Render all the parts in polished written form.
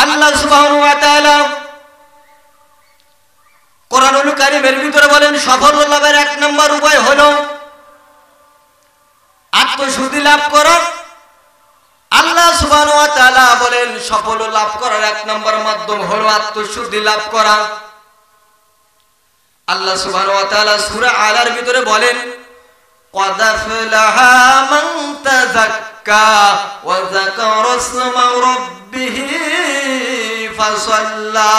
আল্লাহ সুবহানাহু ওয়া তাআলা কোরআনুল কারীমের ভিতরে বলেন সফল লাভের এক নম্বর উপায় হলো আত্মশুদ্ধি লাভ করা। আল্লাহ সুবহানাহু ওয়া তাআলা বলেন সফল লাভ করার এক নম্বর মাধ্যম হলো আত্মশুদ্ধি লাভ করা। আল্লাহ সুবহানাহু ওয়া তাআলা সূরা আলার ভিতরে বলেন قد أفلح من تزكى وذكر اسم ربه فصلى।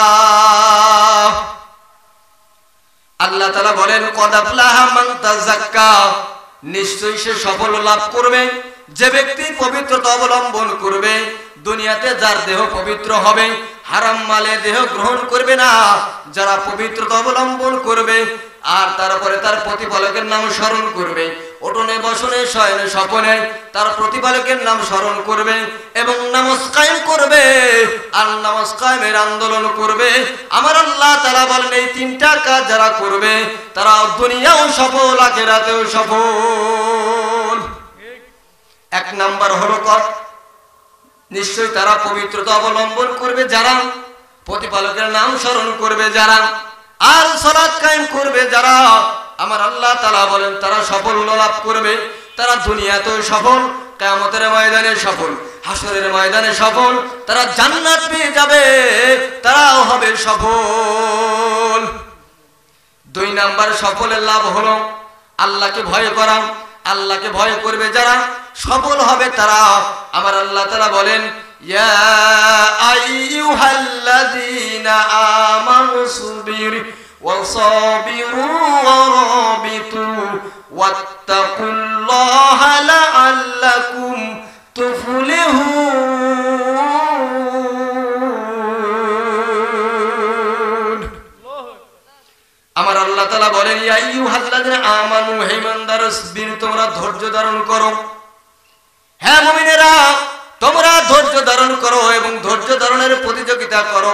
আল্লাহ তাআলা বলেন قد أفلح من تزكى, নিশ্চয়ই সে সফল লাভ করবে যে ব্যক্তি পবিত্রতা অবলম্বন করবে। দুনিয়াতে যার দেহ পবিত্র হবে, হারাম মালে দেহ গ্রহণ করবে না, যারা পবিত্রতা অবলম্বন করবে আর তারপরে তার প্রতিপালকের নাম স্মরণ করবে, ওঠনে বসনে শয়নে স্বপনে তার প্রতিপালকের নাম স্মরণ করবে এবং নামাজ কায়েম করবে আর নামাজ কায়েমের আন্দোলন করবে। আমার আল্লাহ তাআলা বলেন এই তিনটা কাজ যারা করবে তারা দুনিয়াও সফল আখিরাতেও সফল। এক নাম্বার হলো নিশ্চয়ই তারা পবিত্রতা অবলম্বন করবে যারা, প্রতিপালকের নাম স্মরণ করবে যারা, আর সালাত কায়েম করবে যারা। আমার আল্লাহ তাআলা বলেন তারা সাফল্য লাভ করবে, তারা দুনিয়াতেও সফল, কিয়ামতের ময়দানে সফল, হাসরের ময়দানে সফল, তারা জান্নাত পেয়ে যাবে, তারাও হবে সফল। দুই নাম্বার সফলের লাভ হলো আল্লাহকে ভয় করা। আল্লাহকে ভয় করবে যারা সফল হবে তারা। আমার আল্লাহ তাআলা বলেন ইয়া আইয়ুহাল্লাযীনা আমানুসবির ওয়াসাবিরু ওয়ারাবিতু ওয়াত্তাকুল্লাহা লাআল্লাকুম তুফলিহুন। আমার আল্লাহ তাআলা বলেন ইয়া আইয়ুহাল্লাযীনা আমানু, হে ঈমানদার, ইসবির, তোমরা ধৈর্য ধারণ করো। হ্যাঁ মুমিনেরা, তোমরা ধৈর্য ধারণ করো এবং ধৈর্য ধারণের প্রতিযোগিতা করো।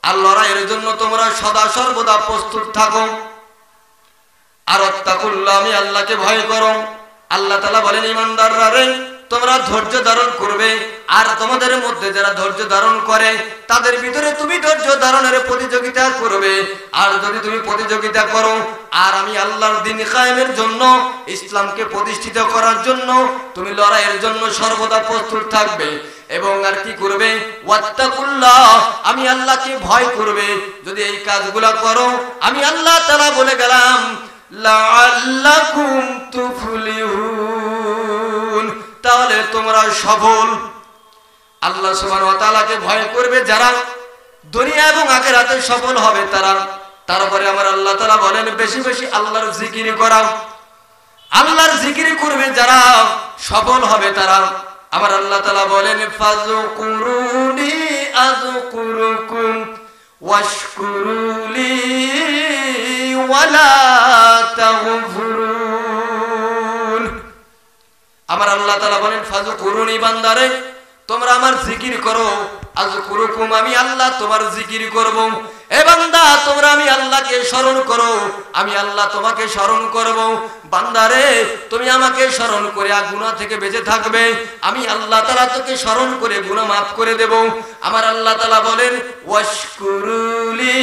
আর লড়াইয়ের জন্য তোমরা সদা সর্বদা প্রস্তুত থাকো। আর ওয়াত্তাকুল্লাহ, আমি আল্লাহকে ভয় করো। আল্লাহ তাআলা বলেন ঈমানদাররা রে, তোমরা ধৈর্য ধারণ করবে আর তোমাদের মধ্যে যারা ধৈর্য ধারণ করে তাদের ভিতরে তুমি ধৈর্য ধারণের প্রতিযোগিতা করবে। আর যদি তুমি প্রতিযোগিতা করো আর আমি আল্লাহর দ্বীন কায়েমের জন্য, ইসলামকে প্রতিষ্ঠিত করার জন্য তুমি লড়াইয়ের জন্য সর্বদা প্রস্তুত থাকবে। এবং আর কি করবে? ওয়াত্তাকুল্লাহ, আমি আল্লাহকে ভয় করবে। যদি এই কাজগুলো করো আমি আল্লাহ তাআলা বলে গেলাম লাআল্লাকুম তুফলিহুন, তাহলে তোমরা সফল। আল্লাহ সুবহানাহু ওয়া তাআলাকে ভয় করবে যারা দুনিয়া এবং আখিরাতে সফল হবে তারা। তারপরে আমার আল্লাহ তাআলা বলেন বেশি বেশি আল্লাহর জিকির করা। আল্লাহর জিকির করবে যারা সফল হবে তারা। আমার আল্লাহ তাআলা বলেন ফাযকুরুনি আযকুরুকুম ওয়াশকুরুলি ওয়ালা তাগফিরুন। আমার আল্লাহ তাআলা বলেন ফাযকুরুনি, বান্দারে তোমরা আমার জিকির করো, আযকুরুকুম, আমি আল্লাহ তোমার জিকির করব। এ বান্দা তোমরা আমি আল্লাহকে স্মরণ করো, আমি আল্লাহ তোমাকে স্মরণ করব। বান্দারে তুমি আমাকে স্মরণ করে গুনাহ থেকে বেঁচে থাকবে, আমি আল্লাহ তাআলা তোকে স্মরণ করে গুনাহ মাফ করে দেব। আমার আল্লাহ তাআলা বলেন ওয়াশকুরুলি,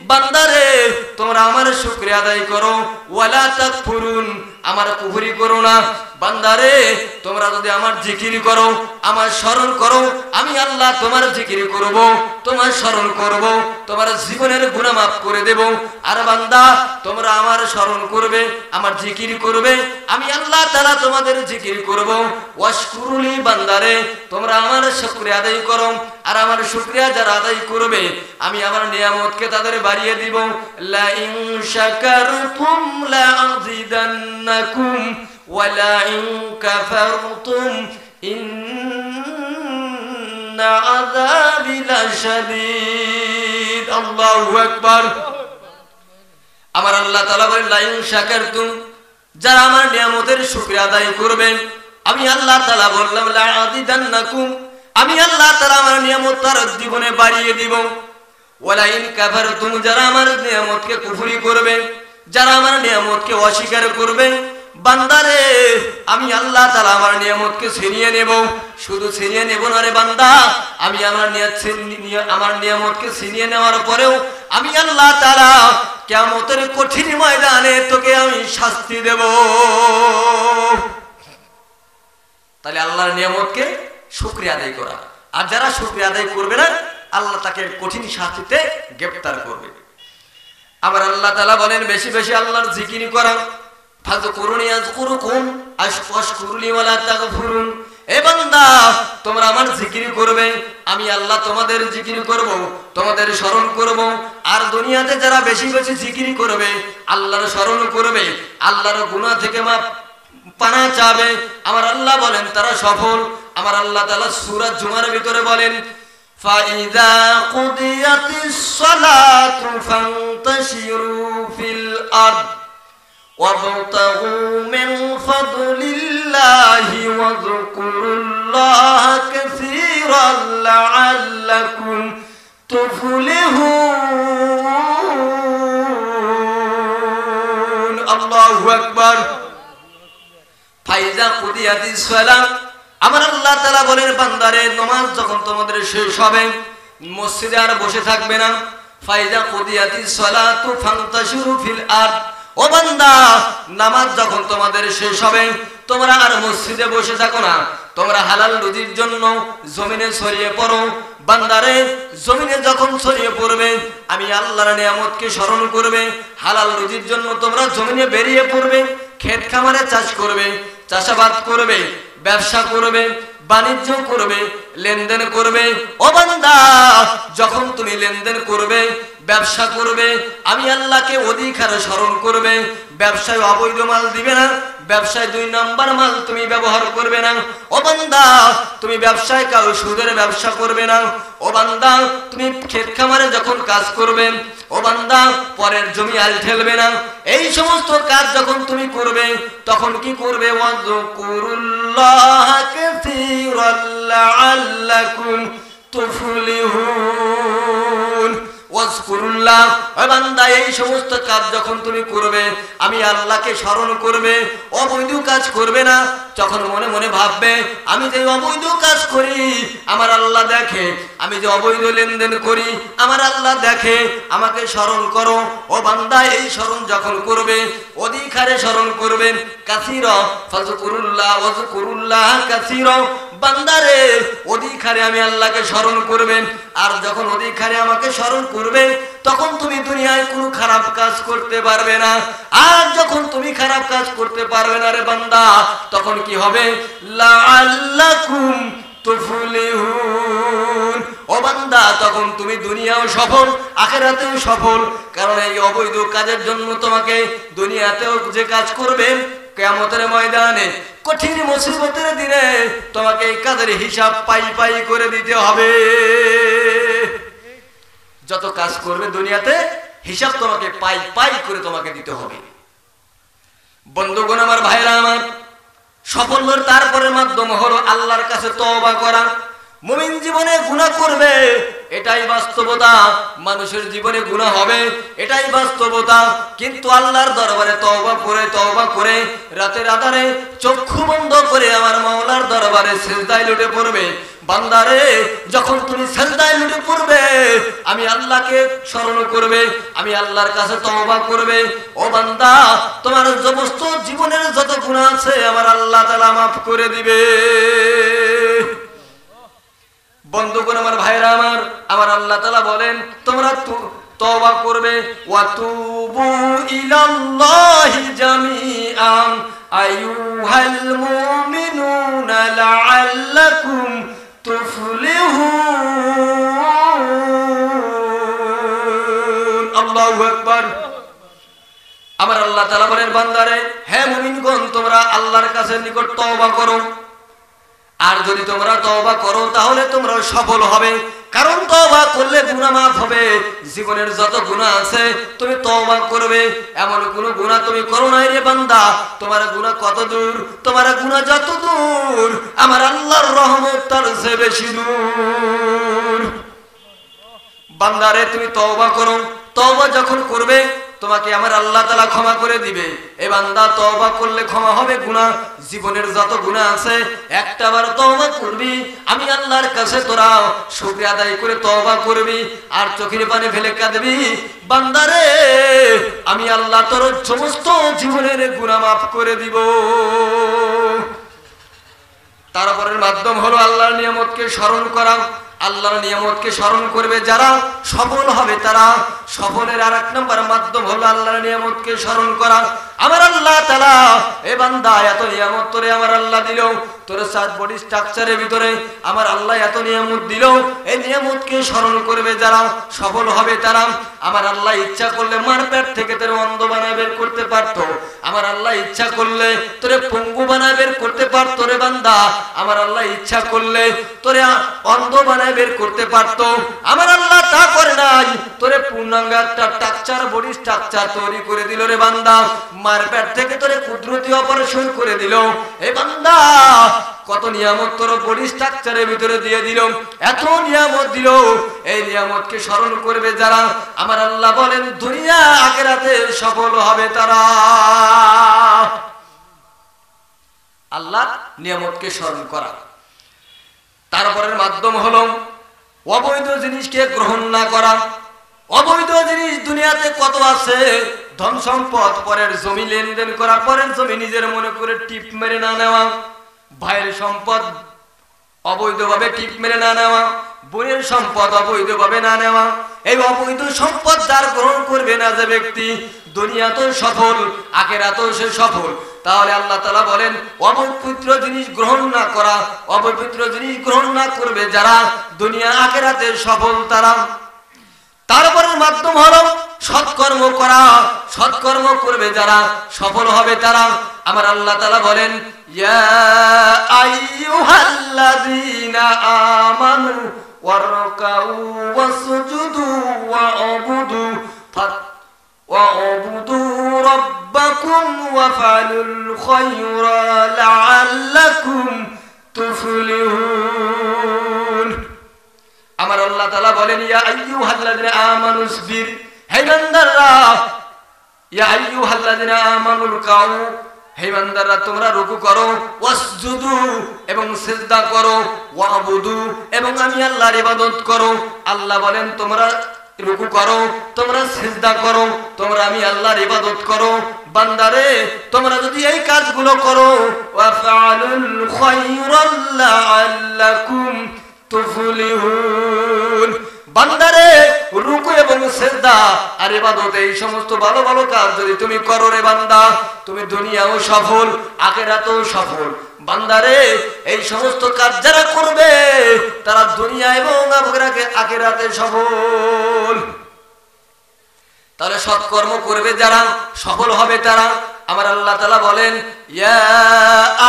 বান্দারে তোমরা আমার শুকরিয়া আদায় করো, ওয়ালা তাকফুরুন, আমার কুফরি করো না। বান্দারে তোমরা যদি আমার জিকির করো, আমার স্মরণ করো, আমি আল্লাহ তোমার জিকির করব, তোমার স্মরণ করব, তোমার জীবনের গুনাহ মাফ করে দেব। আর বান্দা তোমরা আমার স্মরণ করবে, আমার জিকির করবে, আমি আল্লাহ তাআলা তোমাদের জিকির করব। ওয়াশকুরুলি, বান্দারে তোমরা আমার শুকরিয়া আদায় করো, আর আমার শুকরিয়া যারা আদায় করবে আমি আমার নিয়ামতকে তাদের বাড়িয়ে দিব। লা ইন শাকারতুম লা আযিদান্নাকুম ওয়া লা ইন কাফারতুম ইন্না আযাবি লাশাদীদ। আল্লাহু আকবার। আমার আল্লাহ তাআলা বলেন লা ইন শাকারতুম, যারা আমার নিয়ামতের শুকরিয়া আদায় করবে আমি আল্লাহ তাআলা বললাম লা আযিদান্নাকুম, আমি আল্লাহ তাআলা আমার নিয়ামত তার জীবনে বাড়িয়ে দিব। ওয়ালা ইন কাফারতুম, যারা আমার নিয়ামতকে কুফরি করবে, যারা আমার নিয়ামতকে অস্বীকার করবে, বান্দারে আমি আল্লাহ তাআলা আমার নিয়ামতকে ছিনিয়ে নেব, শুধু ছিনিয়ে নেব না রে বান্দা, আমি আমার নিয়ামতকে ছিনিয়ে নেওয়ার পরেও আমি আল্লাহ তাআলা কিয়ামতের কঠিন ময়দানে তোকে আমি শাস্তি দেব। তাহলে আল্লাহর নিয়ামতকে শুকরিয়া আদায় করা, আর যারা শুকরিয়া আদায় করবে না আল্লাহ তাকে কঠিন শাস্তিতে গ্রেফতার করবে। আবার আল্লাহ তাআলা বলেন বেশি বেশি আল্লাহর জিকির করা, ফাযকুরুনি আযকুরুকুম ওয়াশকুরুলি ওয়ালা তাগফিরুন। এ বান্দা তোমরা আমার জিকির করবে, আমি আল্লাহ তোমাদের জিকির করব, তোমাদের স্মরণ করব। আর দুনিয়াতে যারা বেশি বেশি জিকির করবে, আল্লাহর স্মরণ করবে, আল্লাহর গুনাহ থেকে মাপ পানা চাবে, আমার আল্লাহ বলেন তারা সফল। আমার আল্লাহ তাআলা সূরা জুমার ভিতরে বলেন ফাইযা কুদিয়াতিস সালাতু ফান্তাশিরু ফিল আরদ ওয়াবতাগু মিন ফাদলিল্লাহি ওয়াযকুরুল্লাহা কাসীরান লাআল্লাকুম তুফলিহুন। আল্লাহু আকবার। ফাইযা কুদিয়াতিস সালাত, আমার আল্লাহ তাআলা বলেন বান্দারে নামাজ যখন তোমাদের শেষ হবে মসজিদে আর বসে থাকবে না। ফাইযা কুদিয়াতিস সালাতু ফান্তাশিরু ফিল আরদ, ও বান্দা নামাজ যখন তোমাদের শেষ হবে তোমরা আর মসজিদে বসে থাকো না, তোমরা হালাল রুজির জন্য জমিনে ছড়িয়ে পড়ো। বান্দারে জমিনে যখন ছড়িয়ে পড়বে আমি আল্লাহর নিয়ামতকে স্মরণ করবে, হালাল রুজির জন্য তোমরা জমিনে বেরিয়ে পড়বে, ক্ষেত খামারে চাষ করবে, চাষাবাদ করবে, ব্যবসা করবে, বাণিজ্য করবে, লেনদেন করবে। ও বান্দা যখন তুমি লেনদেন করবে, ব্যবসা করবে, আমি আল্লাহকে অধিক হারে স্মরণ করবে। ব্যবসায় অবৈধ মাল দিবে না, ব্যবসায় 2 নাম্বার মাল তুমি ব্যবহার করবে না। ও বান্দা তুমি ব্যবসায় কারো সুদের ব্যবসা করবে না। ও বান্দা তুমি ক্ষেত খামারে যখন কাজ করবে, ও বান্দা পরের জমি আল ঠেলবে না। এই সমস্ত কাজ যখন তুমি করবে তখন কি করবে? ওয়াযকুরুল্লাহা কাসীরান লাআল্লাকুম তুফলিহুন। ওয়াজকুরুল্লাহ, ও বান্দা এই সমস্ত কাজ যখন তুমি করবে আমি আল্লাহকে স্মরণ করবে, অবৈধ কাজ করবে না। যখন মনে মনে ভাববে আমি যে অবৈধ কাজ করি আমার আল্লাহ দেখে, আমি যে অবৈধ লেনদেন করি আমার আল্লাহ দেখে, আমাকে স্মরণ করো। ও বান্দা এই স্মরণ যখন করবে অধিক হারে স্মরণ করবে, কাসীরা ফাযকুরুল্লাহ ওয়াজকুরুল্লাহ কাসীরা। বান্দারে অধিক হারে আমি আল্লাহকে স্মরণ করবে, আর যখন অধিক হারে আমাকে স্মরণ করবে তখন তুমি দুনিয়ায় কোনো খারাপ কাজ করতে পারবে না। আর যখন তুমি খারাপ কাজ করতে পারবে না রে বান্দা তখন কি হবে? লাআল্লাকুম তুফলিহুন। ও বান্দা তখন তুমি দুনিয়াও সফল আখিরাতেও সফল, কারণ এই অবৈধ কাজের জন্য তোমাকে দুনিয়াতেও যে কাজ করবে কিয়ামতের ময়দানে কঠিন মুসিবতের দিনে তোমাকে এই কাজের হিসাব পাই পাই করে দিতে হবে। যত কাজ করবে দুনিয়াতে হিসাব তোমাকে পাই পাই করে তোমাকে দিতে হবে। বন্ধুগণ আমার, ভাইরা আমার, সাফল্যের তারপরের মাধ্যম হলো আল্লাহর কাছে তওবা করা। মুমিন জীবনে গুনাহ করবে, এটাই বাস্তবতা। মানুষের জীবনে গুনাহ হবে, এটাই বাস্তবতা। কিন্তু আল্লাহর দরবারে তওবা করে রাতের আধারে চক্ষু বন্ধ করে আমার মাওলার দরবারে সিজদায় লুটে পড়বে। বান্দারে যখন তুমি সিজদায় লুটে পড়বে আমি আল্লাহকে স্মরণ করবে, আমি আল্লাহর কাছে তওবা করবে। ও বান্দা তোমার সমস্ত জীবনের যত গুনাহ আছে আমার আল্লাহ তাআলা মাফ করে দিবে। বন্ধুগণ আমার, ভাইরা আমার, আমার আল্লাহ তাআলা বলেন তোমরা তওবা করবে। ওয়াতুবু ইলাল্লাহি জামিআন আইয়ুহাল মুমিনুনা লাআল্লাকুম তুফলিহুন। আল্লাহু আকবার। আমার আল্লাহ তাআলা বলেন বান্দারে, হে মুমিনগণ তোমরা আল্লাহর কাছে নিকট তওবা করো। আর যদি তোমরা তওবা করো তাহলে তোমরা সফল হবে, কারণ তওবা করলে গুনাহ মাফ হবে। জীবনের যত গুনাহ আছে তুমি তওবা করবে, এমন কোন গুনাহ তুমি করো নাই রে বান্দা। তোমার গুনাহ কত দূর, তোমার গুনাহ যত দূর আমার আল্লাহর রহমত তার চেয়ে বেশি দূর। বান্দারে তুমি তওবা করো, তওবা যখন করবে তোমাকে আমার আল্লাহ তাআলা ক্ষমা করে দিবে। এ বান্দা তওবা করলে ক্ষমা হবে গুনাহ, জীবনের যত গুনাহ আছে একটাবার তওবা করবি, আমি আল্লাহর কাছে তোরা শুকরিয়া আদায় করে তওবা করবি আর চোখের পানি ফেলে কাঁদবি, বান্দারে আমি আল্লাহ তোর সমস্ত জীবনের গুনাহ মাফ করে দিব। তারপরের মাধ্যম হলো আল্লাহর নিয়ামতকে স্মরণ করা। আল্লাহর নিয়ামতকে স্মরণ করবে যারা সফল হবে তারা। সফলের আরেক নম্বর মাধ্যম হলো আল্লাহর নিয়ামতকে স্মরণ করা। আমার আল্লাহ তাআলা এ বান্দা এত নিয়ামত তোরে আমার আল্লাহ দিল, তোর সাত বডি স্ট্রাকচারের ভিতরে আমার আল্লাহ এত নিয়ামত দিল, এই নিয়ামতকে স্মরণ করবে যারা সফল হবে তারা। আমার আল্লাহ ইচ্ছা করলে মার পেট থেকে তোরে অন্ধ বানায় বের করতে পারতো, আমার আল্লাহ ইচ্ছা করলে তোরে পঙ্গু বানায় বের করতে পারতো রে বান্দা, আমার আল্লাহ ইচ্ছা করলে তোরে অন্ধ বানায় বের করতে পারতো, আমার আল্লাহ তা করে নাই, তোরে পূর্ণাঙ্গ একটা স্ট্রাকচার বডি স্ট্রাকচার তৈরি করে দিল রে বান্দা, মার পেট থেকে তোরে কুদরতি অপারেশন করে দিল। এই বান্দা কত নিয়ামত তোর বডি স্ট্রাকচারের ভিতরে দিয়ে দিল, এত নিয়ামত দিল। এই নিয়ামতকে স্মরণ করবে যারা আমার আল্লাহ বলেন দুনিয়া আখিরাতে সফল হবে তারা। আল্লাহর নিয়ামতকে স্মরণ করা। তারপরের মাধ্যম হলো অবৈধ জিনিসকে গ্রহণ না করা। অবৈধ জিনিস দুনিয়াতে কত আছে, ধন সম্পদ, পরের জমি লেনদেন করা, পরের জমি নিজের মনে করে টিপ মেরে না নেওয়া, ভাইয়ের সম্পদ অবৈধভাবে টিপ মেরে না নেওয়া, বোনের সম্পদ অবৈধভাবে না নেওয়া। এই অবৈধ সম্পদ যার গ্রহণ করবে না যে ব্যক্তি, দুনিয়াতেও সফল আখিরাতেও সে সফল। তাহলে আল্লাহ তাআলা বলেন অপবিত্র জিনিস গ্রহণ না করা, অপবিত্র জিনিস গ্রহণ না করবে যারা দুনিয়া আখিরাতে সফল তারা। তারপরের মাধ্যম হলো সৎকর্ম করা। সৎকর্ম করবে যারা সফল হবে তারা। আমার আল্লাহ তাআলা বলেন ইয়া আইয়ুহাল্লাযীনা আমানু ওয়ারকাউ ওয়াসজুদু ওয়া'বুদু রাব্বাকুম ওয়াফআলুল খায়রা লাআল্লাকুম তুফলিহুন। আমার আল্লাহ তাআলা বলেন ইয়া আইয়ুহাল্লাযীনা আমানু ইসবির, হে বান্দারা, ইয়া আইয়ুহাল্লাযীনা আমানুল কাউ, হে বান্দারা তোমরা রুকু করো, ওয়াসজুদু এবং সিজদা করো, ওয়া'বুদু এবং আমি আল্লাহর ইবাদত করো। আল্লাহ বলেন তোমরা রুকু করো, তোমরা সিজদা করো, তোমরা আমি আল্লাহর ইবাদত করো। বান্দারে তোমরা যদি এই কাজগুলো করো, ওয়াফআলুল খায়রা লাআল্লাকুম তুফলিহুন, বান্দারে রুকু এবং সিজদা আর ইবাদত এই সমস্ত ভালো ভালো কাজ যদি তুমি করো রে বান্দা, তুমি দুনিয়াও সফল আখিরাতেও সফল। বান্দারে এই সমস্ত কাজ যারা করবে তারা দুনিয়া এবং আখিরাতে সফল। তাহলে সৎকর্ম করবে যারা সফল হবে তারা। আমার আল্লাহ তাআলা বলেন ইয়া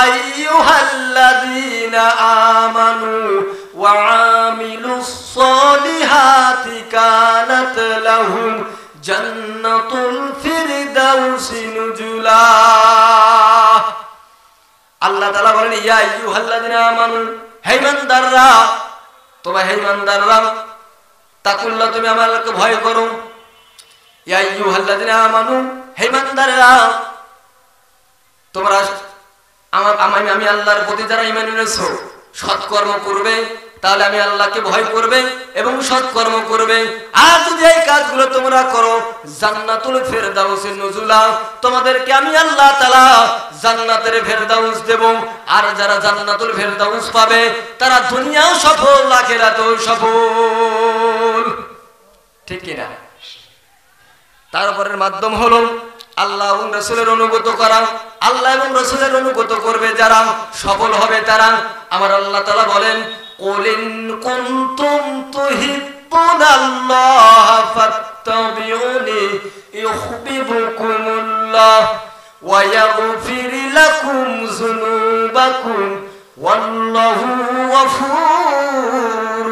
আইয়ুহাল্লাযীনা আমানু ওয়া আমিলুস সলিহাতি কানাত লাহুম জান্নাতুল ফিরদাউসি নুজুলা। আল্লাহ তাআলা বলেন ইয়া আইয়ুহাল্লাযীনা আমানু, হে ইমানদাররা, তোমরা হে ইমানদাররা, তাকুল্লাহ তুমি আমাকে ভয় করো। ইয়া আইয়ুহাল্লাযীনা আমানু, হে ইমানদাররা, তোমরা আমি আল্লাহর প্রতি যারা ঈমান এনেছো সৎকর্ম করবে, তাহলে আমি আল্লাহকে ভয় করবে এবং সৎকর্ম করবে। আর যদি এই কাজগুলো তোমরা করো, জান্নাতুল ফিরদাউসি নুজুলা, তোমাদেরকে আমি আল্লাহ তাআলা জান্নাতের ফিরদাউস দেব। আর যারা জান্নাতুল ফিরদাউস পাবে তারা দুনিয়াও সফল আখিরাতেও সফল। ঠিক কি না? তারপরের মাধ্যম হলো আল্লাহ এবং রাসূলের অনুগত করা। আল্লাহ এবং রাসূলের অনুগত করবে যারা সফল হবে তারা। আমার আল্লাহ তাআলা বলেন কুল ইন কুনতুম তুহিব্বুনাল্লাহ ফাত্তাবিউনি ইউহিব্বুকুমুল্লাহ ওয়া ইয়াগফির লাকুম যুনুবাকুম ওয়াল্লাহু গফুরুর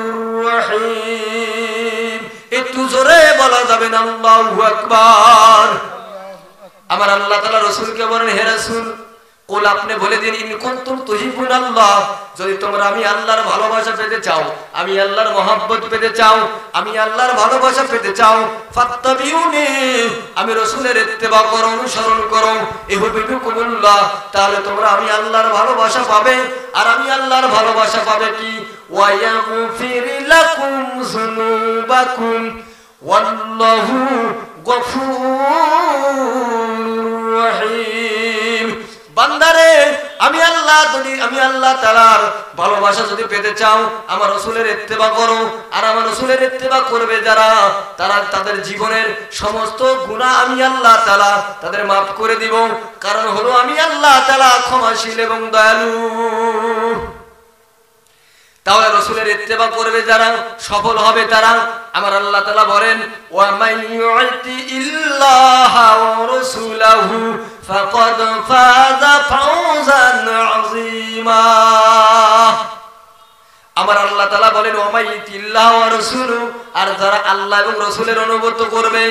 রহিম। একটু জোরে বলা যাবে না আল্লাহু আকবার। আমার আল্লাহ তাআলা রাসূলকে বলেন হে রাসূল কুল আপনি বলে দিন ইন কুনতুম তুহিব্বুনাল্লাহ, যদি তোমরা আমি আল্লাহর ভালোবাসা পেতে চাও, আমি আল্লাহর মহব্বত পেতে চাও, আমি আল্লাহর ভালোবাসা পেতে চাও, ফাত্তাবিউনি, আমি রাসূলের ইত্তেবা করো, অনুসরণ করো, ইউহিব্বুকুমুল্লাহ, তাহলে তোমরা আমি আল্লাহর ভালোবাসা পাবে। আর আমি আল্লাহর ভালোবাসা পাবে কি? ওয়া ইয়াগফির লাকুম যুনুবাকুম ওয়াল্লাহু গফুরুর রহিম। বান্দারে, আমি আল্লাহ তাআলার ভালোবাসা যদি পেতে চাও, আমার রাসূলের ইত্তেবা করো। আর আমার রাসূলের ইত্তেবা করবে যারা, তারা তাদের জীবনের সমস্ত গুনাহ আমি আল্লাহ তাআলা তাদের মাফ করে দিব। কারণ হলো আমি আল্লাহ তাআলা ক্ষমাশীল এবং দয়ালু। তাহলে রাসূলের ইত্তেবা করবে যারা, সফল হবে তারা। আমার আল্লাহ তাআলা বলেন, ওয়া মান ইউতি ইল্লাহা ওয়া রাসূলাহু ফাকাদ ফাযা ফাওজান আযীমা। আমার আল্লাহ তাআলা বলেন, ওয়া মান ইউতি ইল্লাহা ওয়া রাসূলু, আর যারা আল্লাহ এবং রাসূলের অনুগত করবে,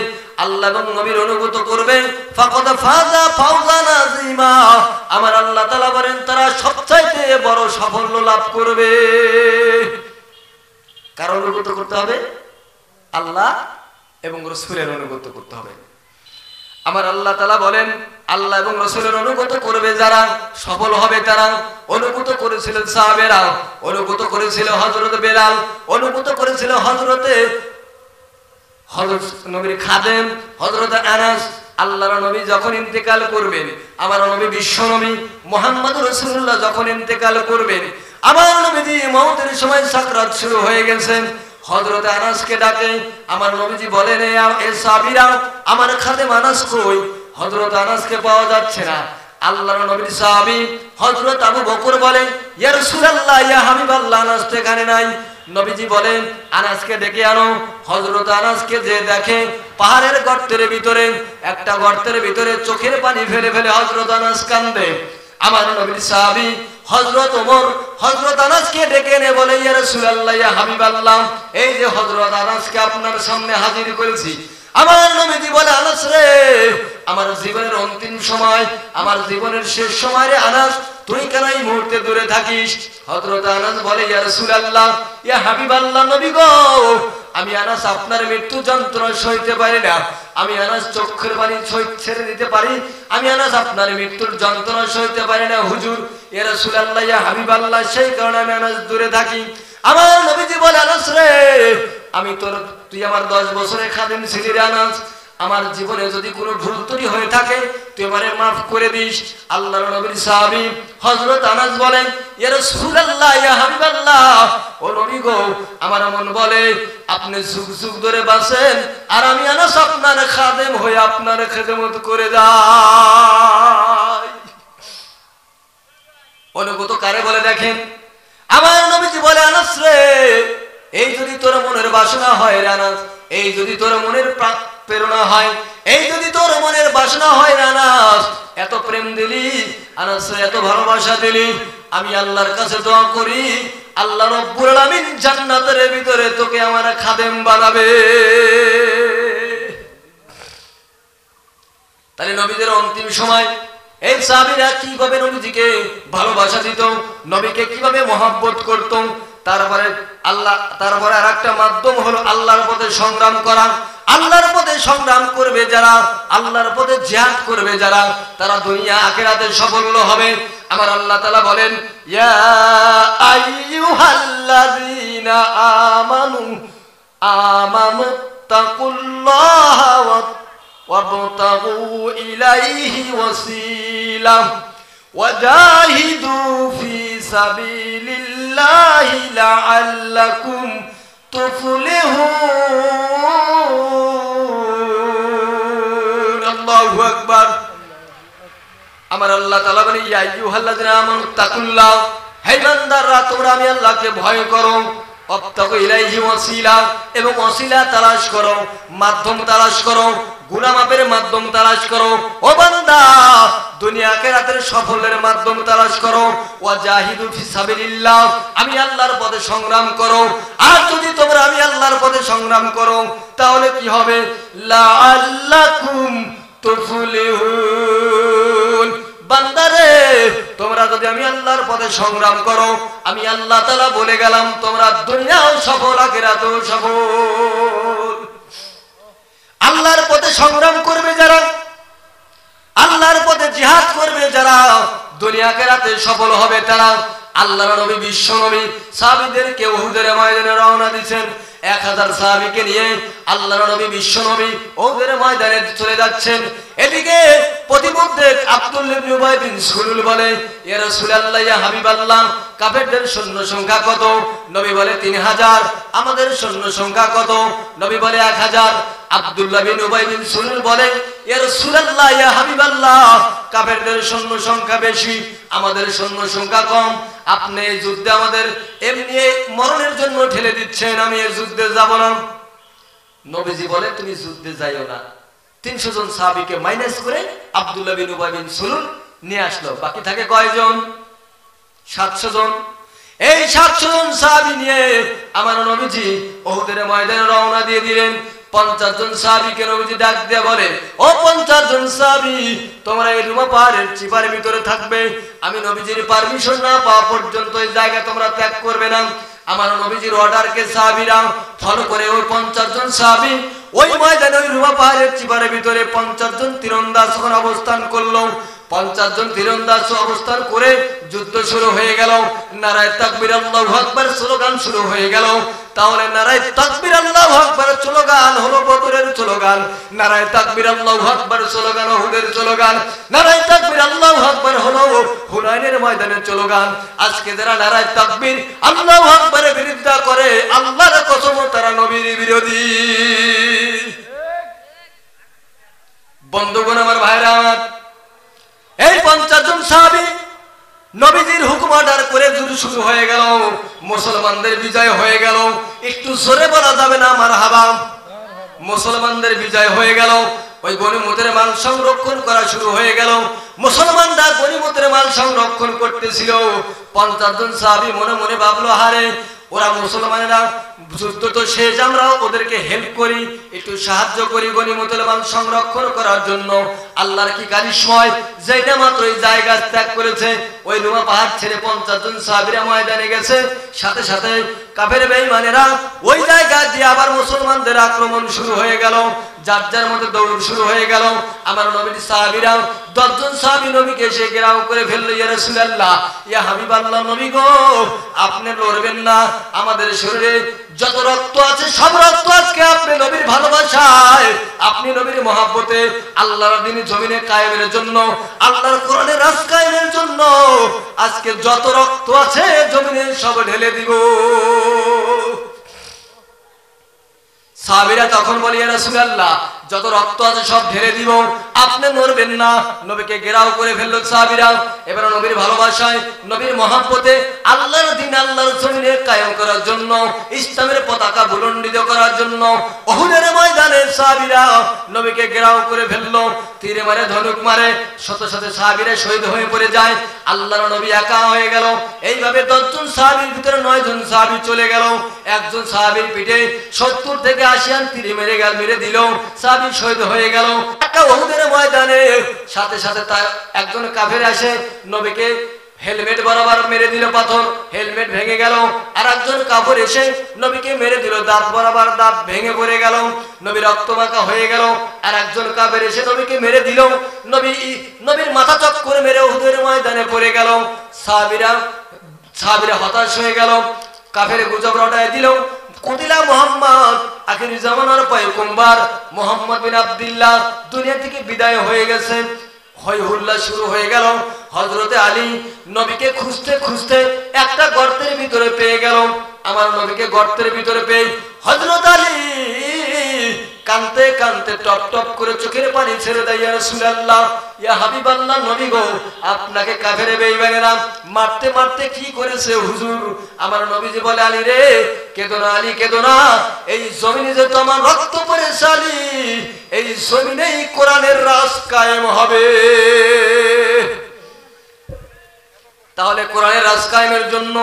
আল্লাহ এবং নবীর অনুগত করবে, ফাকাদ ফাযা ফাওজান আযীমা, আমার আল্লাহ তাআলা বলেন তারা সবচাইতে বড় সাফল্য লাভ করবে। কার অনুগত করতে হবে? আল্লাহ এবং রাসূলের অনুগত করতে হবে। আমার আল্লাহ তাআলা বলেন, আল্লাহ এবং রাসূলের অনুগত করবে যারা, সফল হবে তারা। অনুগত করেছিলেন সাহাবেরা, অনুগত করেছিল হযরত বেলাল, অনুগত করেছিল হযরত নবীর খাদেম হযরত আনাস। আল্লাহর নবী যখন ইন্তেকাল করবেন, আমার নবী বিশ্ব নবী মুহাম্মদুর রাসূলুল্লাহ যখন ইন্তেকাল করবেন, আমার নবীজি মওতের সময় সাকরাত শুরু হয়ে গেছে। হযরত আনাসকে ডাকে, আমার নবীজি বলেন, এ সাহাবীরা, আমার খাদেম আনাস কই? হযরত আনাসকে পাওয়া যাচ্ছে না। আল্লাহর নবীর সাহাবী হযরত আবু বকর বলেন, ইয়া রাসূলুল্লাহ, ইয়া হাবিবাল্লাহ, আনাস তো এখানে নাই। নবীজি বলেন, আনাসকে ডেকে আনো। হযরত আনাসকে যে দেখে পাহাড়ের গর্তের ভিতরে, একটা গর্তের ভিতরে চোখের পানি ফেলে ফেলে হযরত আনাস কান্দে। আমার নবীর সাহাবী হযরত ওমর হযরত আনাসকে ডেকে এনে বলে, ইয়া রাসূলুল্লাহ, ইয়া হাবিবাল্লাহ, এই যে হযরত আনাসকে আপনার সামনে হাজির করেছি। আমার নবীজি বলে, আনাস রে, আমার জীবনের অন্তিম সময়, আমার জীবনের শেষ সময় রে আনাস, তুই কেন এই মুহূর্তে দূরে থাকিস? হযরত আনাস বলে, ইয়া রাসূলুল্লাহ, ইয়া হাবিবাল্লাহ, নবী গো, আমি আনাস আপনার মৃত্যু যন্ত্রণা সইতে পারি না। আমি আনাস চোখের পানি ছেড়ে দিতে পারি, আমি আনাস আপনার মৃত্যুর যন্ত্রণা সইতে পারি না হুজুর। ইয়া রাসূলুল্লাহ, ইয়া হাবিবাল্লাহ, সেই কারণে আমি আনাস দূরে থাকি। আমার নবীজি বলে, আনাস রে, তুই আমার 10 বছরের খাদেম ছিলি রে আনাস, আমার জীবনে যদি কোনো ভুল ত্রুটি হয়ে থাকে তুই আমারে মাফ করে দিস। আল্লাহর নবীর সাহাবী হযরত আনাস বলেন, ইয়া রাসূলুল্লাহ, ইয়া হাবিবাল্লাহ, ও নবী গো, আমার মন বলে আপনি যুগ যুগ ধরে বাঁচেন, আর আমি আনাস আপনার খাদেম হয়ে আপনার খেদমত করে যাই। অনুগত কারে বলে দেখেন? আমার নবীজি বলে, আনাস রে, এই যদি তোর মনের বাসনা হয় রে আনাস, এই যদি তোর মনের প্রেরণা হয়, এই যদি তোর মনের বাসনা হয় রে আনাস, এত প্রেম দিলি আনাস, এত ভালোবাসা দিলি, আমি আল্লাহর কাছে দোয়া করি, আল্লাহ রব্বুল আলামিন জান্নাতের ভিতরে তোকে আমার খাদেম বানাবে। তাহলে নবীদের অন্তিম সময় এই সাহাবীরা কিভাবে নবীজিকে ভালোবাসা দিত, নবীকে কিভাবে মহব্বত করত, তারপরে আরেকটা মাধ্যম হলো আল্লাহর পথে সংগ্রাম করা। আল্লাহর পথে সংগ্রাম করবে যারা, আল্লাহর পথে জিহাদ করবে যারা, তারা দুনিয়া আখিরাতে সাফল্য হবে। আমার আল্লাহ তাআলা বলেন, ইয়া আইয়ুহাল্লাযীনা আমানু তাকুল্লাহা ওয়াবতাগু ইলাইহি ওয়াসিলাহ ওয়াজাহিদু ফি সাবিলিল্লাহি লাআল্লাকুম তুফলিহুন। আল্লাহু আকবার। আমার আল্লাহ তাআলা বলেন, ইয়া আইয়ুহাল্লাযীনা আমানু তাকুল্লাহ, হে বান্দারা, তোমরা আমি আল্লাহকে ভয় করো, ওয়াবতাগু ইলাইহি ওয়াসিলা, এবং ওসিলা তালাশ করো, মাধ্যম তালাশ করো, গুনাহ মাপের মাধ্যম তালাশ করো। ও বান্দা, দুনিয়া আখিরাতের সাফল্যের মাধ্যম তালাশ করো। ওয়াজাহিদু ফি সাবিলিল্লাহ, আমি আল্লাহর পথে সংগ্রাম করো। আর যদি তোমরা আমি আল্লাহর পথে সংগ্রাম করো, তাহলে কি হবে? লাআল্লাকুম তুফলিহুন, বান্দারে তোমরা যদি আমি আল্লাহর পথে সংগ্রাম করো, আমি আল্লাহ তাআলা বলে গেলাম তোমরা দুনিয়াও সফল আখিরাতেও সফল। আল্লাহর পথে সংগ্রাম করবে যারা, আল্লাহর পথে জিহাদ করবে যারা, দুনিয়া আখিরাতে সফল হবে তারা। আল্লাহর নবী বিশ্ব নবী সাহাবীদেরকে উহুদের ময়দানে রওনা দিয়েছেন। 1000 সাহাবীকে নিয়ে আল্লাহর নবী বিশ্ব নবী উহুদের ময়দানে চলে যাচ্ছেন। এদিকে প্রতিমধ্যে আব্দুল্লাহ ইবনে উবাই বিন সুলুল বলে, ইয়া রাসূলুল্লাহ, ইয়া হাবিবাল্লাহ, কাফেরদের সৈন্য সংখ্যা কত? নবী বলে 3000। আমাদের সৈন্য সংখ্যা কত? নবী বলে 1000। আব্দুল্লাহ বিন উবাই বিন সুলুল বলে, ইয়া রাসূলুল্লাহ, ইয়া হাবিবাল্লাহ, কাফেরদের সৈন্য সংখ্যা বেশি, আমাদের সৈন্য সংখ্যা কম। আপনি এই যুদ্ধে আমাদের এমনি মরণের জন্য ঠেলে দিচ্ছেন, আমি এই যুদ্ধে যাব না। নবীজি বলে, তুমি যুদ্ধে যাইও না। 300 জন সাহাবীকে মাইনাস করে আব্দুল্লাহ বিন উবাই বিন সুলুল নিয়ে আসলো। বাকি থাকে কয়জন? 700 জন। এই 700 জন সাহাবী নিয়ে আমার নবীজি উহুদের ময়দানে রওনা দিয়ে দিলেন। 50 জন সাহাবীকে নবীজি ডাক দিয়ে বলে, ও 50 জন সাহাবী, তোমরা এই রুমা পাহাড়ের চিপার ভিতরে থাকবে। আমি নবীজির পারমিশন না পাওয়া পর্যন্ত এই জায়গা তোমরা ত্যাগ করবে না। আমার নবীজির অর্ডারকে সাহাবীরা ফলো করে ওই 50 জন সাহাবী ওই ময়দানে ওই রুমা পাহাড়ের চিপার ভিতরে 50 জন তীরন্দাজ অবস্থান করলো। 50 জন তীরন্দাজ অবস্থান করে যুদ্ধ শুরু হয়ে গেল। নারায়ে তাকবীর আল্লাহু আকবার স্লোগান শুরু হয়ে গেল। তাহলে নারায়ে তাকবীর আল্লাহু আকবার স্লোগান হলো বদরের স্লোগান, নারায়ে তাকবীর আল্লাহু আকবার স্লোগান উহুদের স্লোগান, নারায়ে তাকবীর আল্লাহু আকবার হলো হুনাইনের ময়দানের স্লোগান। আজকে যারা নারায়ে তাকবীর আল্লাহু আকবারের বিরোধিতা করে, আল্লাহর কসম তারা নবীর বিরোধী। বন্ধুগণ আমার, ভাইরা আমার, এই 50 জন সাহাবী নবীজির হুকুম অর্ডার করে যুদ্ধ শুরু হয়ে গেল। মুসলমানদের বিজয় হয়ে গেল। একটু জোরে বলা যাবে না মারহাবা? মুসলমানদের বিজয় হয়ে গেল। ওই গনিমতের মাল সংরক্ষণ করা শুরু হয়ে গেল। মুসলমানরা গনিমতের মাল সংরক্ষণ করতেছিল। 50 জন সাহাবী মনে মনে ভাবলো, হারে ওরা মুসলমানেরা যুদ্ধ তো শেষ, আমরা ওদেরকে হেল্প করি, একটু সাহায্য করি গনিমতের মাল সংরক্ষণ করার জন্য। আল্লাহর কি কারিশময়, যেটা মাত্র এই জায়গা ত্যাগ করেছে, ওই রুমা পাহাড় ছেড়ে 50 জন সাহাবীরা ময়দানে গেছে। সাথে সাথে কাফের বেঈমানেরা ওই জায়গা দিয়ে আবার মুসলমানদের আক্রমণ শুরু হয়ে গেল। যার যার মধ্যে দৌড় শুরু হয়ে গেল। আমার নবীর সাহাবীরা 10 জন সাহাবী নবীকে এসে ঘেরাও করে ফেললো। ইয়া রাসূলুল্লাহ, ইয়া হাবিবাল্লাহ, নবী গো, আপনি লড়বেন না। আমাদের শরীরে যত রক্ত আছে সব রক্ত আজকে আপনি নবীর ভালোবাসায়, আপনি নবীর মহব্বতে, আল্লাহর দ্বীন জমিনে কায়েমের জন্য, আল্লাহর কোরআনের রাজ কায়েমের জন্য আজকে যত রক্ত আছে জমিনে সব ঢেলে দিব। সাহাবীরা তখন বলে, ইয়া রাসূলুল্লাহ, যত রক্ত আছে সব ঢেলে দিব, আপনি নড়বেন না। নবীকে ঘেরাও করে ফেললো সাহাবীরা। এবার নবীর ভালোবাসায়, নবীর মহব্বতে, আল্লাহর দ্বীন আল্লাহর জমিনে কায়েম করার জন্য, ইসলামের পতাকা বুলন্দিত করার জন্য উহুদের ময়দানে সাহাবীরা নবীকে ঘেরাও করে ফেললো। তীর মারে, ধনুক মারে, শত শত সাহাবীরা শহীদ হয়ে পড়ে যায়। আল্লাহর নবী একা হয়ে গেল। এইভাবে 10 জন সাহাবীর ভিতরে 9 জন সাহাবী চলে গেল। একজন সাহাবীর পিঠে 70 থেকে 80 তীর মেরে দিল। সাহাবী শহীদ হয়ে গেল। একা উহুদের ময়দানে সাথে সাথে তার একজন কাফের আসে, নবীকে হেলমেট বরাবর মেরে দিল পাথর, হেলমেট ভেঙে গেল। আর একজন কাফের এসে নবীকে মেরে দিল, দাঁত বরাবর দাঁত ভেঙে পড়ে গেল, নবী রক্তমাখা হয়ে গেল। আর একজন কাফের এসে নবীকে মেরে দিল, নবীর মাথা চক্কর মেরে উহুদের ময়দানে পড়ে গেল। সাহাবীরা হতাশ হয়ে গেল। কাফের গুজব রটায় দিল, কুতিলা মুহাম্মদ, আখিরি জামানার পয়গম্বর মুহাম্মদ বিন আব্দুল্লাহ দুনিয়া থেকে বিদায় হয়ে গেছেন। হয় হুল্লা শুরু হয়ে গেল। হযরতে আলী নবীকে খুঁজতে খুঁজতে একটা গর্তের ভিতরে পেয়ে গেল। আমার নবীকে গর্তের ভিতরে পেয়ে হযরত আলী কানতে কানতে টপ টপ করে চোখের পানি ছেড়ে দেয়, ইয়া রাসূলুল্লাহ, ইয়া হাবিবাল্লাহ, নবী গো, আপনাকে কাফের বেঈমানেরা মারতে মারতে কি করেছে হুজুর? আমার নবীজি বলে, আলী রে, কেঁদো না আলী, কেঁদো না। এই জমিনে যে তোমার রক্ত পড়েছে আলী, এই জমিনেই কোরআনের রাজ কায়েম হবে। তাহলে কোরআনের রাজ কায়েমের জন্য,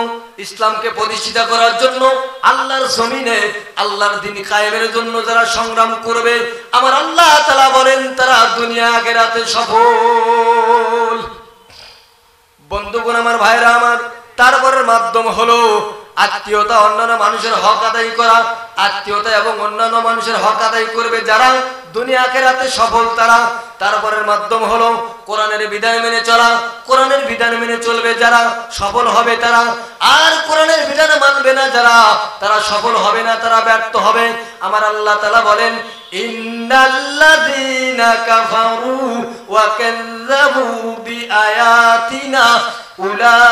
ইসলামকে প্রতিষ্ঠিত করার জন্য, আল্লাহর জমিনে আল্লাহর দ্বীন কায়েমের জন্য যারা সংগ্রাম করবে, আমার আল্লাহ তাআলা বলেন তারা দুনিয়া আখিরাতে সফল। বন্ধুগণ আমার, ভাইরা আমার, তারপরের মাধ্যম হলো আত্মীয়তা, অন্যান্য মানুষের হক আদায় করা। আত্মীয়তা এবং অন্যান্য মানুষের হক আদায় করবে যারা, দুনিয়া আখিরাতে সফল তারা। তারপরের মাধ্যম হলো কোরআনের বিধান মেনে চলা। কোরআনের বিধান মেনে চলবে যারা, সফল হবে তারা। আর কোরআনের বিধান মানবে না যারা, তারা সফল হবে না, তারা ব্যর্থ হবে। আমার আল্লাহ তাআলা বলেন, ইন্নাল্লাযীনা কাফারু ওয়া কাযযাবু বিআয়াতিনা উলাইকা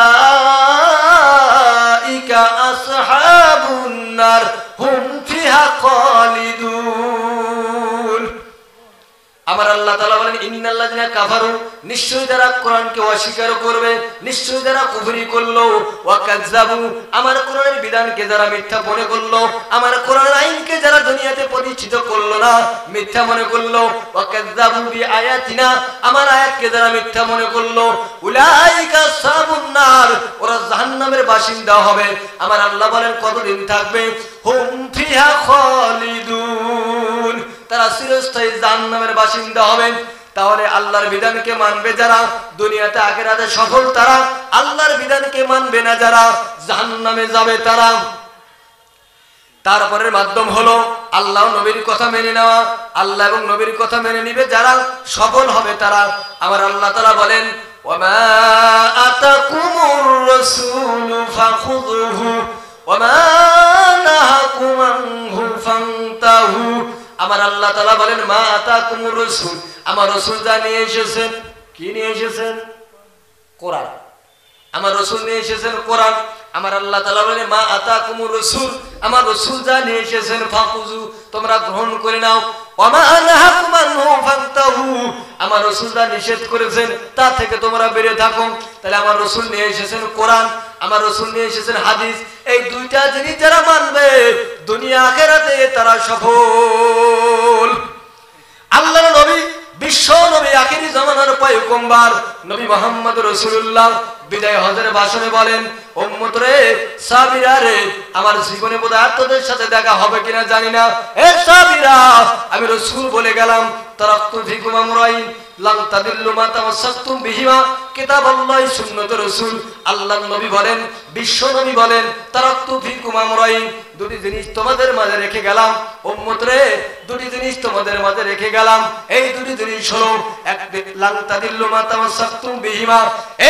আসহাবুন নার হুম ফিহা খালিদুন। আমার আল্লাহ তাআলা বলেন, ইন্নাল্লাযীনা কাফারু, নিশ্চয়ই যারা কোরআনকে অস্বীকার করবে, নিশ্চয়ই যারা কুফরি করলো, ওয়া কাযযাবু, আমার কোরআনের বিধানকে যারা মিথ্যা মনে করলো, আমার কোরআনের আইনকে যারা দুনিয়াতে প্রতিষ্ঠিত করলো না, মিথ্যা মনে করলো, ওয়া কাযযাবু বিআয়াতিনা, আমার আয়াতকে যারা মিথ্যা মনে করলো, উলাইকা আসহাবুন নার, ওরা জাহান্নামের বাসিন্দা হবে। আমার আল্লাহ বলেন, কতদিন থাকবে? হুম ফিহা খালিদুন, তারা চিরস্থায়ী জাহান্নামের বাসিন্দা হবেন। তাহলে আল্লাহর বিধানকে মানবে যারা, দুনিয়াতে আখিরাতে সফল তারা। আল্লাহর বিধানকে মানবে না যারা, জাহান্নামে যাবে তারা। তারপরের মাধ্যম হলো আল্লাহ নবীর কথা মেনে নেওয়া। আল্লাহ এবং নবীর কথা মেনে নিবে যারা, সফল হবে তারা। আমার আল্লাহ তাআলা বলেন, ওয়ামা আতাকুমুর রাসূলু ফাখুযুহু ওয়ামা নাহাকুম আনহু ফান্তাহু। আমার আল্লাহ তাআলা বলেন, মা আতাকুমুর রাসূল, আমার রাসূল যা নিয়ে এসেছেন, কি নিয়ে এসেছেন? কোরআন। আমার রাসূল নিয়ে এসেছেন কোরআন। আমার আল্লাহ তাআলা বলেন, মা আতাকুমুর রাসূল, আমার রাসূল যা নিয়ে এসেছেন, ফাকুযু, তোমরা গ্রহণ করে নাও। ওয়ামা নাহাকুম আনহু ফান্তাহু, আমার রাসূল যা নিষেধ করেছেন তা থেকে তোমরা বেরিয়ে থাকো। তাহলে আমার রাসূল নিয়ে এসেছেন কোরআন, আমার রাসূল নিয়ে এসেছেন হাদিস। এই দুইটা জিনিস যারা মানবে, দুনিয়া আখিরাতে তারা সফল। আল্লাহর নবী, বিশ্ব নবী, আখিরি জামানার পয়গম্বর নবী মুহাম্মদ রাসূলুল্লাহ বিদায় হজের ভাষণে বলেন, উম্মত রে, সাহাবীরা রে, আমার জীবনে বোধহয় আপনাদের সাথে দেখা হবে কিনা জানি না। এ সাহাবীরা, আমি রাসূল বলে গেলাম, তারাকতু ফিকুম আমরাইন লান তাদিল্লু মা তামাসসাকতুম বিহিমা কিতাবাল্লাহি সুন্নাতুর রাসূল। আল্লাহর নবী বলেন, বিশ্ব নবী বলেন, তারাকতু ফিকুম আমরাইন, দুটি জিনিস তোমাদের মাঝে রেখে গেলাম। উম্মত রে, দুটি জিনিস তোমাদের মাঝে রেখে গেলাম। এই দুটি জিনিস হলো, এক, লান তাদিল্লু মা তামাসসাকতুম বিহিমা,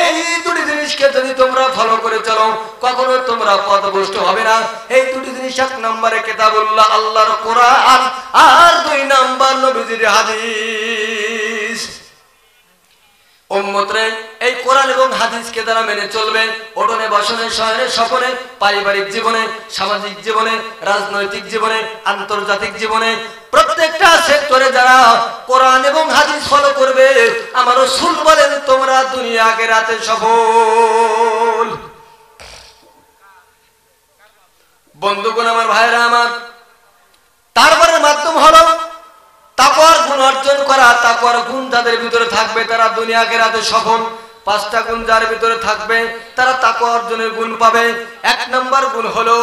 এই দুটি জিনিসকে যদি তোমরা ফলো করে চলো, কখনো তোমরা পথভ্রষ্ট হবে না। এই দুটি জিনিস, এক নম্বরে কিতাবুল্লাহ, আল্লাহর কোরআন, আর দুই নাম্বার নবীজির হাদিস। উম্মত রে, এই কোরআন এবং হাদিসকে যারা মেনে চলবে, ওঠনে বসনে শয়নে স্বপনে, পারিবারিক জীবনে, সামাজিক জীবনে, রাজনৈতিক জীবনে, আন্তর্জাতিক জীবনে, প্রত্যেকটা সেক্টরে যারা কোরআন এবং হাদিস ফলো করবে, আমার রাসূল বলেন, তোমরা দুনিয়া আখিরাতে সফল। বন্ধুগণ আমার, ভাইরা আমার, তারপরের মাধ্যম হলো তাকওয়ার গুণ অর্জন করা। তাকওয়ার গুণ যাদের ভিতরে থাকবে, তারা দুনিয়া আখিরাতে সফল। পাঁচটা গুণ যার ভিতরে থাকবে, তারা তাকওয়া অর্জনের গুণ পাবে। এক নাম্বার গুণ হলো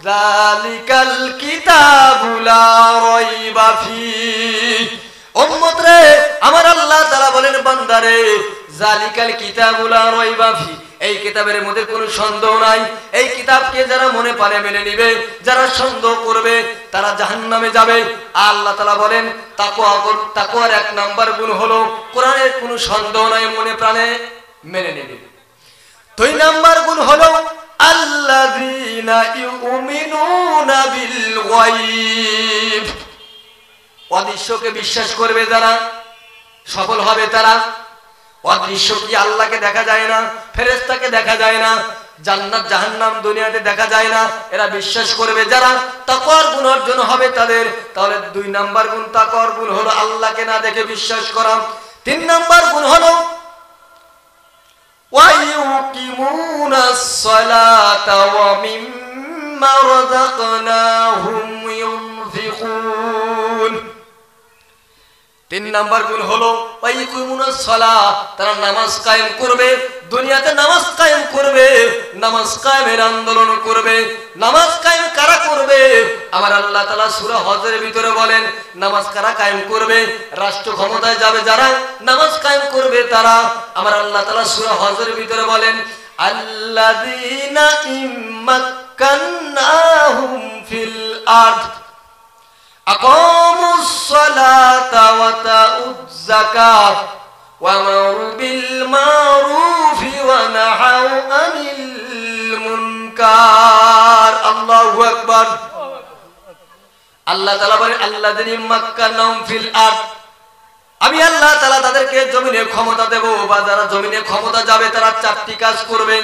যালিকাল কিতাবু লা রাইবা ফিহি। উম্মত রে, আমার আল্লাহ তাআলা বলেন, বান্দারে, যালিকাল কিতাবু লা রাইবা ফিহি, এই কিতাবের মধ্যে কোনো সন্দেহ নাই। এই কিতাবকে যারা মনে প্রাণে মেনে নিবে, যারা সন্দেহ করবে, তারা জাহান্নামে যাবে। আল্লাহ তাআলা বলেন, তাকওয়ার এক নাম্বার গুণ হলো কোরআনের কোনো সন্দেহ নাই, মনে প্রাণে মেনে নিবে। দুই নাম্বার গুণ হলো আল্লাযীনা ইউমিনুনা বিল গায়ব, অদৃশ্যকে বিশ্বাস করবে যারা, সফল হবে তারা। অদৃশ্য কি? আল্লাহকে দেখা যায় না, ফেরেশতাকে দেখা যায় না, জান্নাত জাহান্নাম দুনিয়াতে দেখা যায় না। এরা বিশ্বাস করবে যারা, তাকওয়ার গুণ অর্জন হবে তাদের। তাহলে দুই নাম্বার গুণ তাকওয়ার গুণ হলো আল্লাহকে না দেখে বিশ্বাস করা। তিন নাম্বার গুণ হলো ওয়া ইউকিমুনাস সালাতা ওয়া মিম্মা রাযাকনাহুম ইউনফিকুন। তিন নাম্বার গুণ হলো ওয়া ইকুমুনাস সালাহ, তারা নামাজ কায়েম করবে, দুনিয়াতে নামাজ কায়েম করবে, নামাজ কায়েমের আন্দোলন করবে। নামাজ কায়েম কারা করবে? আমার আল্লাহ তাআলা সূরা হজের ভিতরে বলেন নামাজ কারা কায়েম করবে? রাষ্ট্র ক্ষমতায় যাবে যারা নামাজ কায়েম করবে তারা। আমার আল্লাহ তাআলা সূরা হজের ভিতরে বলেন আল্লাযীনা ইম্মাক্কান্নাহুম ফিল আরদ আকামুস সালাতা ওয়া আতাউয যাকাত ওয়া আমারু বিল মারুফি ওয়া নাহাউ আনিল মুনকার। আল্লাহু আকবার। আল্লাহ তাআলা বলেন আল্লাযীনা ইম্মাক্কান্নাহুম ফিল আরদ, আমি আল্লাহ তাআলা তাদেরকে জমিনে ক্ষমতা দেব, বা যারা জমিনে ক্ষমতা যাবে তারা চারটি কাজ করবে।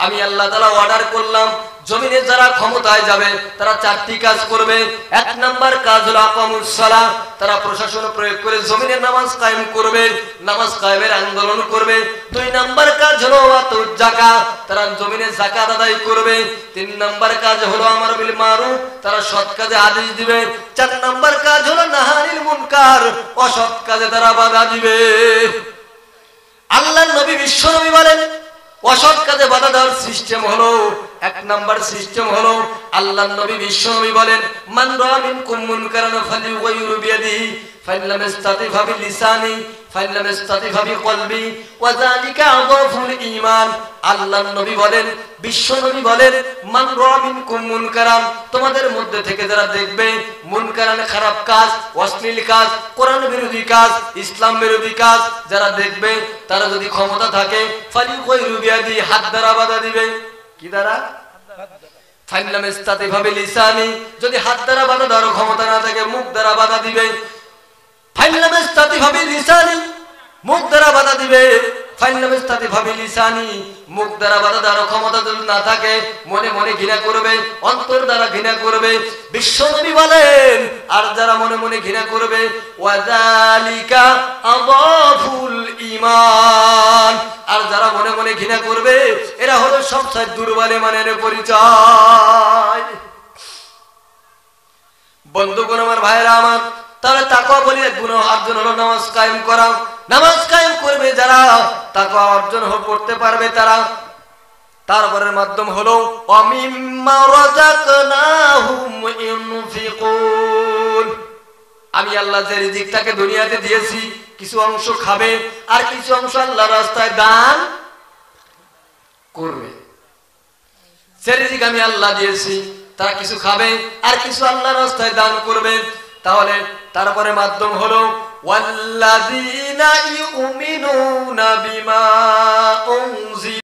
আমি আল্লাহ তাআলা অর্ডার করলাম জমিনে যারা ক্ষমতায় যাবে তারা চারটি কাজ করবে। এক নাম্বার কাজ হলো আকামুস সালাহ, তারা প্রশাসন প্রয়োগ করে জমিনে নামাজ কায়েম করবে, নামাজ কায়েমের আন্দোলন করবে। দুই নাম্বার কাজ হলো আতাউয যাকাত, তারা জমিনে যাকাত আদায় করবে। তিন নাম্বার কাজ হলো আমারু বিল মারুফ, তারা সৎ কাজে আদেশ দিবে। চার নাম্বার কাজ হলো নাহানিল মুনকার, অসৎ কাজে তারা বাধা দিবে। আল্লাহর নবী বিশ্বনবী বলেন অসৎ কাজে বাধা দেওয়ার সিস্টেম হলো, এক নাম্বার সিস্টেম হলো আল্লাহর নবী বিশ্বনবী বলেন মান রাআ মিনকুম মুনকারান ফালিয়ুগাইয়িরু বিয়াদিহি ফাইন লাম ইসতাতি ফাবিলিসানি ফাইন লাম ইসতাতি ফাবিকলবি ওয়া যালিকা আযাফুল ঈমান। আল্লাহর নবী বলেন, বিশ্বনবী বলেন মান রাআ মিনকুম মুনকারান, তোমাদের মধ্যে থেকে যারা দেখবে মুনকারান খারাপ কাজ, অশ্লীল কাজ, কোরআন বিরোধী কাজ, ইসলাম বিরোধী কাজ যারা দেখবে তারা যদি ক্ষমতা থাকে ফালিয়ুগাইয়িরু বিয়াদিহি, হাত দ্বারা বাধা দিবে। কি দ্বারা? ফাইন লাম ইসতাতি ফাবিলিসানি, যদি হাত দ্বারা বাধা দেওয়ার ক্ষমতা না থাকে মুখ দ্বারা বাধা দিবে। ফাইন লাম ইসতাতি ফাবিলিসানি, মুখ দ্বারা বাধা দিবে। ফাইন লাম ইসতাতি ফাবিলিসানি, মুখ দ্বারা বাধা দেওয়ার ক্ষমতা যদি না থাকে মনে মনে ঘৃণা করবে, অন্তর দ্বারা ঘৃণা করবে। বিশ্বনবী বলেন আর যারা মনে মনে ঘৃণা করবে ওয়া যালিকা আযাফুল ঈমান, আর যারা মনে মনে ঘৃণা করবে এরা হলো সবচেয়ে দুর্বল ইমানের পরিচয়। বন্ধুগণ আমার, ভাইরা আমার, তাহলে তাকওয়া বলি গুনাহ অর্জন হলো নামাজ কায়েম করা। নামাজ কায়েম করবে যারা তাকওয়া অর্জন করতে পারবে তারা। তারপরের মাধ্যম হলো অমিম্মা রাযাকনাহুম ইউনফিকুন, আমি আল্লাহ যে রিজিকটাকে দুনিয়াতে দিয়েছি কিছু অংশ খাবে আর কিছু অংশ আল্লাহর রাস্তায় দান করবে। যে রিজিক আমি আল্লাহ দিয়েছি তারা কিছু খাবে আর কিছু আল্লাহর রাস্তায় দান করবে। তাহলে তারপরে মাধ্যম হলো ওয়াল্লাযীনা ইউমিনুনা বিমা উনজিলা